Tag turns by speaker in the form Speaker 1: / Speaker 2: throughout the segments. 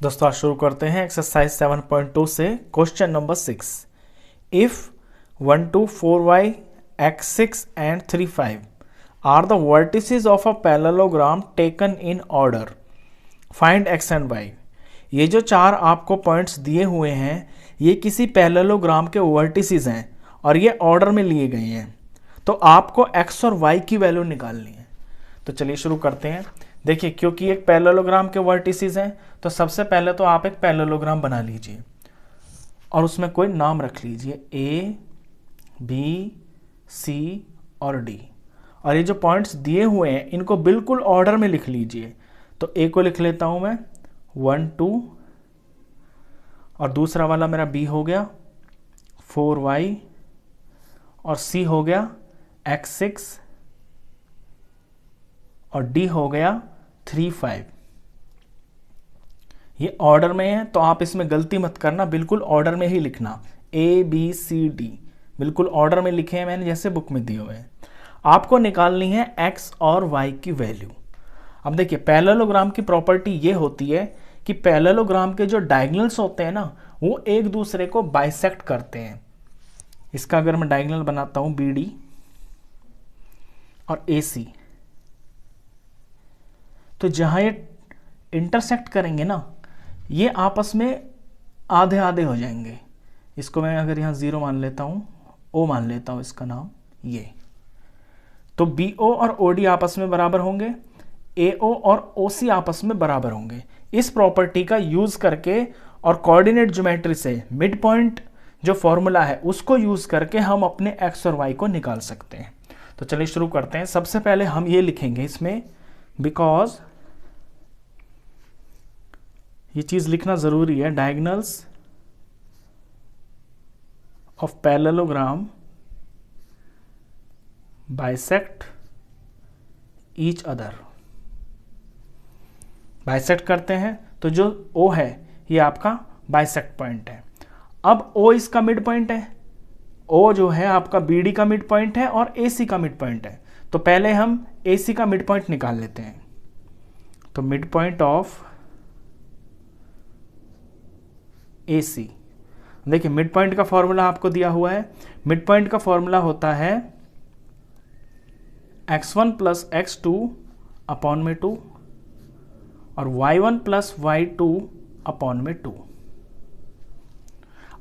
Speaker 1: दोस्तों आज शुरू करते हैं एक्सरसाइज 7.2 से question number 6। If 1 2 4 y x6 and 3 5 are the vertices of a parallelogram taken in order, find x and y। ये जो चार आपको पॉइंट्स दिए हुए हैं ये किसी पैरेललोग्राम के वर्टिसेस हैं और ये ऑर्डर में लिए गए हैं, तो आपको x और y की वैल्यू निकालनी है। तो चलिए शुरू करते हैं। देखिए, क्योंकि एक पैरेललोग्राम के वर्टिसेस हैं तो सबसे पहले तो आप एक पैरेललोग्राम बना लीजिए और उसमें कोई नाम रख लीजिए A, B, C और D। और ये जो पॉइंट्स दिए हुए हैं इनको बिल्कुल ऑर्डर में लिख लीजिए। तो A को लिख लेता हूं मैं 1 2 और दूसरा वाला मेरा B हो गया 4y और C हो गया x6 और D हो गया 3 5। ये ऑर्डर में है तो आप इसमें गलती मत करना, बिल्कुल ऑर्डर में ही लिखना। A B C D बिल्कुल ऑर्डर में लिखे हैं मैंने जैसे बुक में दिए हुए हैं। आपको निकालनी है x और y की वैल्यू। अब देखिए, पैरेललोग्राम की प्रॉपर्टी ये होती है कि पैरेललोग्राम के जो डायगोनल्स होते हैं ना वो एक दूसरे को बाइसेक्ट करते हैं। इसका अगर मैं डायगोनल बनाता हूं BD और AC, तो जहां ये इंटरसेक्ट करेंगे ना ये आपस में आधे आधे हो जाएंगे। इसको मैं अगर यहाँ 0 मान लेता हूँ, O मान लेता हूँ इसका नाम, ये तो BO और OD आपस में बराबर होंगे, AO और OC आपस में बराबर होंगे। इस प्रॉपर्टी का यूज करके और कोऑर्डिनेट ज्योमेट्री से मिड पॉइंट जो फॉर्मूला है उसको यूज करके हम अपने x और y को निकाल सकते हैं। तो चलिए शुरू करते हैं। सबसे पहले हम ये लिखेंगे इसमें, बिकॉज ये चीज लिखना जरूरी है, diagonals of parallelogram bisect each other. Bisect करते हैं तो जो O है ये आपका बाइसेक्ट पॉइंट है। अब O इसका मिड पॉइंट है, O जो है आपका BD का मिड पॉइंट है और AC का मिड पॉइंट है। तो पहले हम AC का मिड पॉइंट निकाल लेते हैं। तो मिड पॉइंट ऑफ AC, देखिए मिड पॉइंट का फॉर्मूला आपको दिया हुआ है। मिड पॉइंट का फॉर्मूला होता है x1 प्लस x2 अपॉन में 2 और y1 प्लस y2 अपॉन में 2।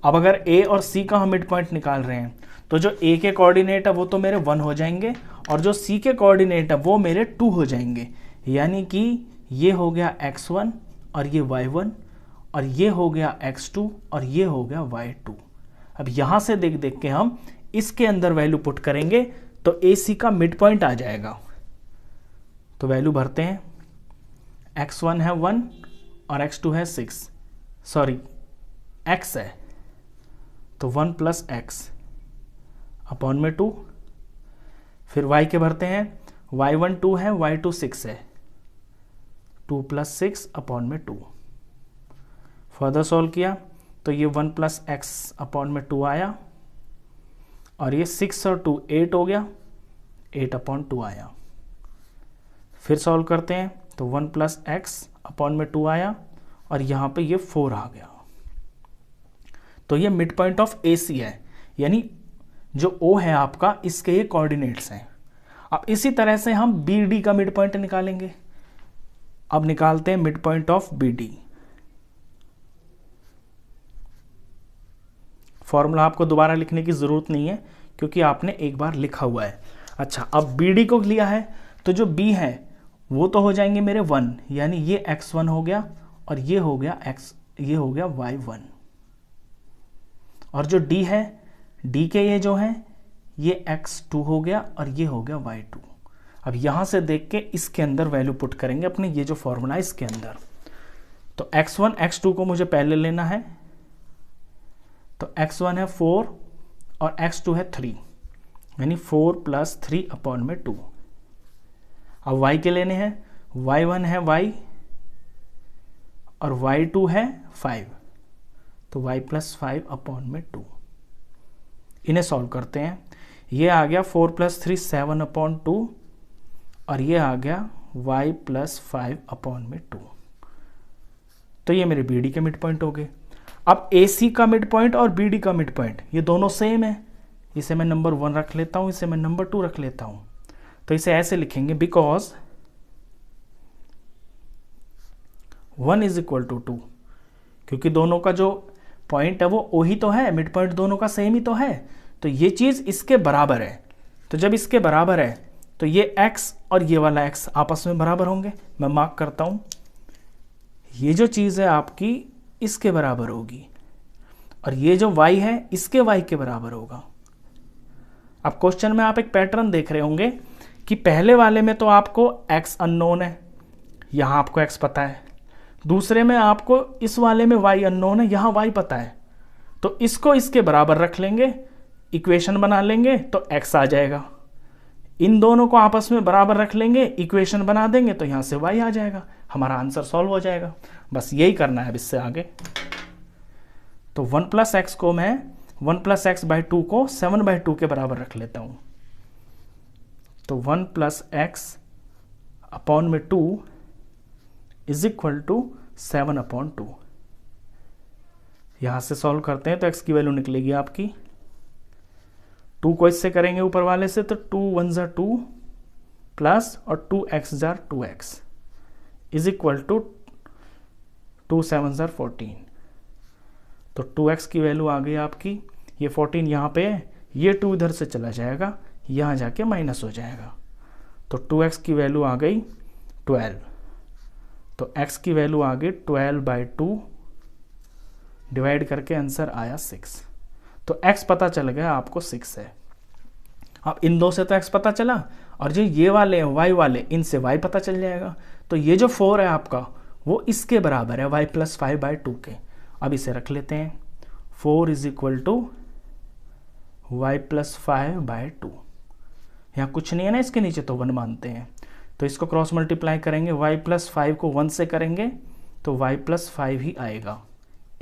Speaker 1: अब अगर A और C का हम मिड पॉइंट निकाल रहे हैं तो जो A के कोऑर्डिनेट है वो तो मेरे 1 हो जाएंगे और जो C के कोऑर्डिनेट है वो मेरे 2 हो जाएंगे। यानी कि ये हो गया x1 और ये y1 और ये हो गया x2 और ये हो गया y2। अब यहां से देख देख के हम इसके अंदर वैल्यू पुट करेंगे तो AC का मिड पॉइंट आ जाएगा। तो वैल्यू भरते हैं, x1 है 1 और x2 है 6, सॉरी x है तो 1 प्लस x अपॉन में 2। फिर y के भरते हैं, y1 2 है, y2 6 है, 2 प्लस 6 अपॉन में 2। फर्दर सॉल्व किया तो ये 1 प्लस x अपॉन में 2 आया और ये 6 और 2 8 हो गया, 8 अपॉन 2 आया। फिर सॉल्व करते हैं तो 1 प्लस x अपॉन में 2 आया और यहाँ पे ये 4 आ गया। तो ये मिड पॉइंट ऑफ AC है, यानी जो O है आपका इसके ये कोऑर्डिनेट्स हैं। अब इसी तरह से हम BD का मिड पॉइंट निकालेंगे। अब निकालते हैं mid point of BD। Formula आपको दोबारा लिखने की जरूरत नहीं है क्योंकि आपने एक बार लिखा हुआ है। अच्छा, अब BD को लिया है तो जो B है वो तो हो जाएंगे मेरे 1, यानी ये x1 हो गया और ये हो गया y1। और जो D है, D के ये जो है ये x2 हो गया और ये हो गया y2। अब यहां से देख के इसके अंदर वैल्यू पुट करेंगे अपने ये जो फॉर्मूला है इसके अंदर। तो x1 x2 को मुझे पहले लेना है, तो x1 है 4 और x2 है 3, यानी 4 प्लस 3 अपॉन में 2। अब y के लेने हैं, y1 है y और y2 है 5, तो y प्लस 5 अपॉन में 2। इन्हें सॉल्व करते हैं। ये आ गया 4 प्लस 3 7 अपॉन 2 और ये आ गया y प्लस 5 अपॉन में 2। तो ये मेरे बी डी के मिड पॉइंट हो गए। अब ए सी का मिड पॉइंट और बी डी का मिड पॉइंट ये दोनों सेम है, इसे मैं नंबर 1 रख लेता हूँ, इसे मैं नंबर 2 रख लेता हूँ। तो इसे ऐसे लिखेंगे बिकॉज 1 इज इक्वल टू 2, क्योंकि दोनों का जो पॉइंट है वो ओ ही तो है, मिड पॉइंट दोनों का सेम ही तो है, तो ये चीज़ इसके बराबर है। तो जब इसके बराबर है तो ये x और ये वाला x आपस में बराबर होंगे। मैं मार्क करता हूँ, ये जो चीज़ है आपकी इसके बराबर होगी और ये जो y है इसके y के बराबर होगा। अब क्वेश्चन में आप एक पैटर्न देख रहे होंगे कि पहले वाले में तो आपको x अननोन है, यहाँ आपको x पता है, दूसरे में आपको इस वाले में y अननोन है, यहाँ y पता है, तो इसको इसके बराबर रख लेंगे, इक्वेशन बना लेंगे तो x आ जाएगा। इन दोनों को आपस में बराबर रख लेंगे, इक्वेशन बना देंगे तो यहाँ से y आ जाएगा, हमारा आंसर सॉल्व हो जाएगा। बस यही करना है अब इससे आगे। तो 1 + x को मैं 1 + x/2 को 7/2 के बराबर रख लेता हूँ। तो 1 + x/2 इज इक्वल टू 7/2। यहाँ से सॉल्व करते हैं तो x की वैल्यू निकलेगी आपकी, 2 को इससे करेंगे ऊपर वाले से तो 2 × 1 = 2 प्लस और 2x = 2x is equal to 2 × 7 = 14। तो 2x की वैल्यू आ गई आपकी, ये 14 यहाँ पे है, ये 2 इधर से चला जाएगा, यहाँ जाके माइनस हो जाएगा, तो 2x की वैल्यू आ गई 12। तो x की वैल्यू आ गई 12/2 डिवाइड करके आंसर आया 6। तो x पता चल गया आपको 6 है। अब इन दो से तो x पता चला और जो ये वाले हैं y वाले, इनसे y पता चल जाएगा। तो ये जो 4 है आपका वो इसके बराबर है y + 5/2 के। अब इसे रख लेते हैं, 4 इज इक्वल टू y + 5/2। यहाँ कुछ नहीं है ना इसके नीचे, तो 1 मानते हैं, तो इसको क्रॉस मल्टीप्लाई करेंगे, y + 5 को 1 से करेंगे तो y + 5 ही आएगा,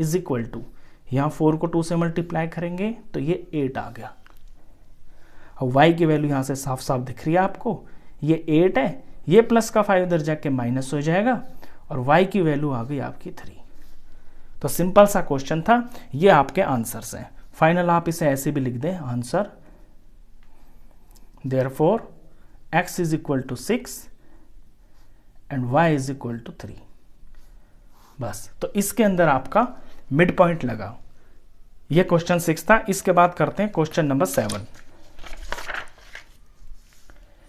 Speaker 1: इज इक्वल टू यहाँ 4 को 2 से मल्टीप्लाई करेंगे तो ये 8 आ गया। अब y की वैल्यू यहाँ से साफ साफ दिख रही है आपको, ये 8 है, ये प्लस का 5 इधर जाके माइनस हो जाएगा और y की वैल्यू आ गई आपकी 3। तो सिंपल सा क्वेश्चन था, ये आपके आंसर्स हैं। फाइनल आप इसे ऐसे भी लिख दें answer, therefore x is equal to 6 and y is equal to 3। बस, तो इसके अंदर आपका मिड पॉइंट लगा। ये क्वेश्चन 6 था। इसके बाद करते हैं क्वेश्चन नंबर 7।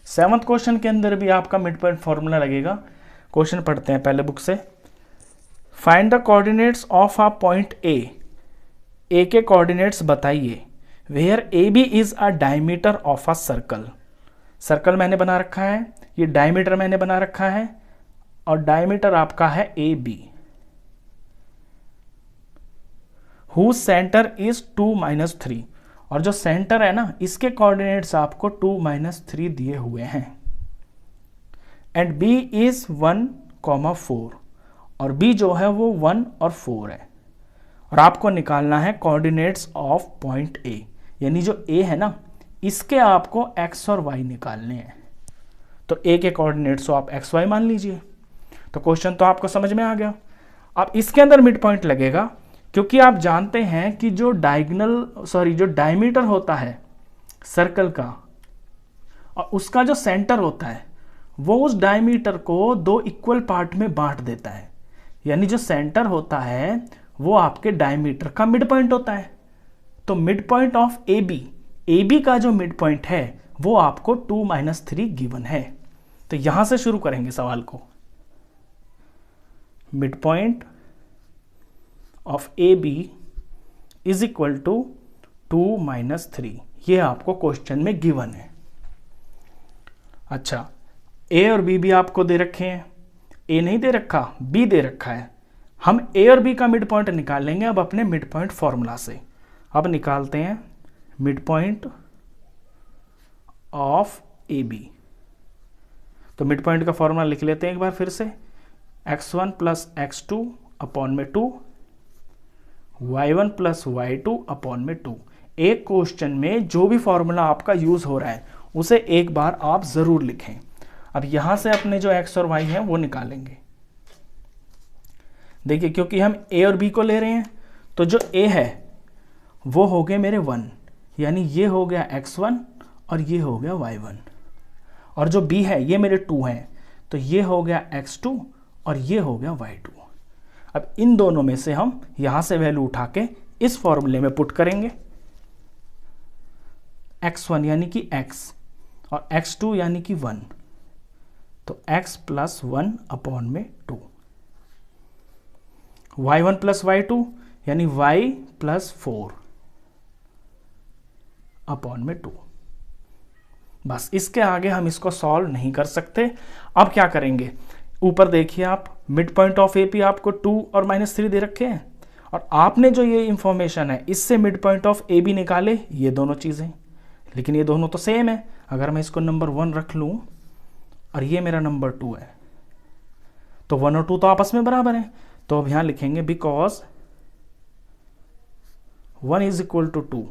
Speaker 1: 7th क्वेश्चन के अंदर भी आपका मिड पॉइंट फॉर्मूला लगेगा। क्वेश्चन पढ़ते हैं पहले बुक से। Find the coordinates of a point A. A के कोऑर्डिनेट्स बताइए where A B is a diameter of a circle. Circle मैंने बना रखा है, ये डायमीटर मैंने बना रखा है और डायमीटर आपका है A B. Whose centre is 2 - 3, और जो सेंटर है ना इसके कोऑर्डिनेट्स आपको 2 - 3 दिए हुए हैं। एंड बी इज 1, 4, और बी जो है वो 1 और 4 है। और आपको निकालना है कोऑर्डिनेट्स ऑफ पॉइंट ए, यानी जो ए है ना इसके आपको एक्स और वाई निकालने हैं। तो ए के कोऑर्डिनेट्स को आप एक्स वाई मान लीजिए। तो क्वेश्चन तो आपको समझ में आ गया। अब इसके अंदर मिड पॉइंट लगेगा, क्योंकि आप जानते हैं कि जो जो डायमीटर होता है सर्कल का और उसका जो सेंटर होता है वो उस डायमीटर को 2 इक्वल पार्ट में बांट देता है। यानी जो सेंटर होता है वो आपके डायमीटर का मिड पॉइंट होता है। तो mid point of A B का जो मिड पॉइंट है वो आपको 2 - 3 गिवन है। तो यहां से शुरू करेंगे सवाल को। Mid point of A B is equal to 2 - 3, ये आपको क्वेश्चन में गिवन है। अच्छा, ए और बी भी आपको दे रखे हैं, ए नहीं दे रखा, बी दे रखा है। हम ए और बी का मिड पॉइंट निकालेंगे अब अपने मिड पॉइंट फॉर्मूला से। अब निकालते हैं mid point of A B. तो मिड पॉइंट का फॉर्मूला लिख लेते हैं एक बार फिर से, x1 + x2 अपॉन में 2, y1 + y2 अपॉन में 2। एक क्वेश्चन में जो भी फॉर्मूला आपका यूज हो रहा है उसे एक बार आप जरूर लिखें। अब यहां से अपने जो x और y हैं वो निकालेंगे। देखिए क्योंकि हम ए और बी को ले रहे हैं, तो जो ए है वो हो गए मेरे 1, यानी ये हो गया x1 और ये हो गया y1, और जो b है ये मेरे 2 हैं, तो ये हो गया x2 और ये हो गया y2। अब इन दोनों में से हम यहां से वैल्यू उठा के इस फॉर्मूले में पुट करेंगे। x1 यानी कि x और x2 यानी कि 1, तो x प्लस 1 अपॉन में 2, y1 प्लस y2 यानी y प्लस 4 अपॉन में 2। बस इसके आगे हम इसको सॉल्व नहीं कर सकते। अब क्या करेंगे, ऊपर देखिए आप, मिड पॉइंट ऑफ एपी आपको 2 और -3 दे रखे हैं, और आपने जो ये इंफॉर्मेशन है इससे mid point of A B निकाले, ये दोनों चीज़ें, लेकिन ये दोनों तो सेम है। अगर मैं इसको नंबर 1 रख लूँ और ये मेरा नंबर 2 है, तो 1 और 2 तो आपस में बराबर हैं। तो अब यहाँ लिखेंगे बिकॉज 1 इज इक्वल टू 2,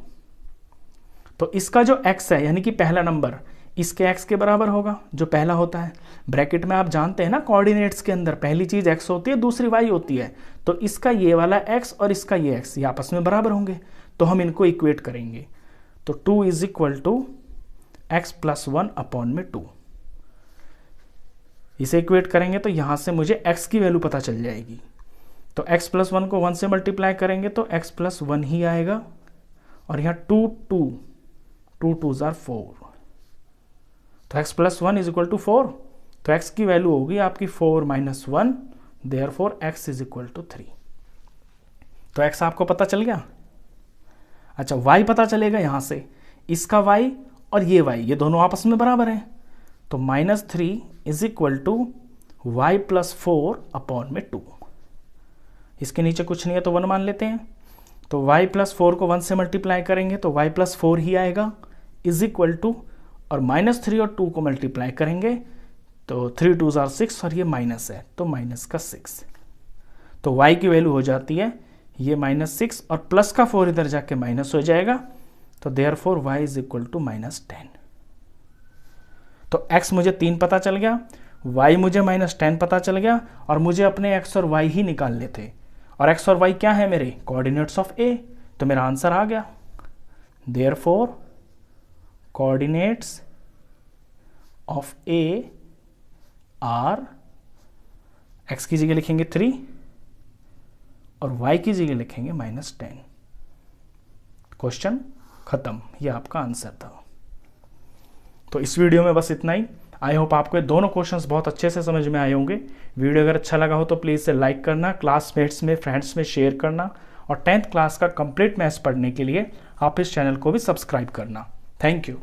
Speaker 1: तो इसका जो x है यानी कि पहला नंबर इसके x के बराबर होगा, जो पहला होता है। ब्रैकेट में आप जानते हैं ना, कोऑर्डिनेट्स के अंदर पहली चीज x होती है, दूसरी y होती है, तो इसका ये वाला x और इसका ये x ये आपस में बराबर होंगे, तो हम इनको इक्वेट करेंगे। तो 2 is equal to x plus 1 upon में 2, इसे इक्वेट करेंगे तो यहां से मुझे x की वैल्यू पता चल जाएगी। तो x प्लस 1 को 1 से मल्टीप्लाई करेंगे तो x प्लस 1 ही आएगा, और यहाँ 2 2s आर 4, तो x plus 1 is equal to 4, तो x की वैल्यू होगी आपकी 4 minus 1, therefore x is equal to 3। तो x आपको पता चल गया। अच्छा, y पता चलेगा यहां से, इसका y और ये y ये दोनों आपस में बराबर हैं, तो -3 is equal to y plus 4 upon में 2। इसके नीचे कुछ नहीं है तो 1 मान लेते हैं, तो y प्लस 4 को 1 से मल्टीप्लाई करेंगे तो y प्लस 4 ही आएगा, इज इक्वल टू, और -3 और 2 को मल्टीप्लाई करेंगे तो 3 2s आर 6, और ये माइनस है तो माइनस का 6, तो y की वैल्यू हो जाती है ये -6, और प्लस का 4 इधर जाके माइनस हो जाएगा, तो therefore y is equal to -10। तो x मुझे 3 पता चल गया, y मुझे -10 पता चल गया, और मुझे अपने x और y ही निकालने थे, और x और y क्या है मेरे कोऑर्डिनेट्स ऑफ a, तो मेरा आंसर आ गया। Therefore coordinates of a are, x की जगह लिखेंगे 3 और y की जगह लिखेंगे -10। क्वेश्चन खत्म, ये आपका आंसर था। तो इस वीडियो में बस इतना ही। आई होप आपको ये दोनों क्वेश्चंस बहुत अच्छे से समझ में आए होंगे। वीडियो अगर अच्छा लगा हो तो प्लीज़ से लाइक करना, क्लासमेट्स में, फ्रेंड्स में शेयर करना, और 10th क्लास का कंप्लीट मैथ्स पढ़ने के लिए आप इस चैनल को भी सब्सक्राइब करना। Thank you.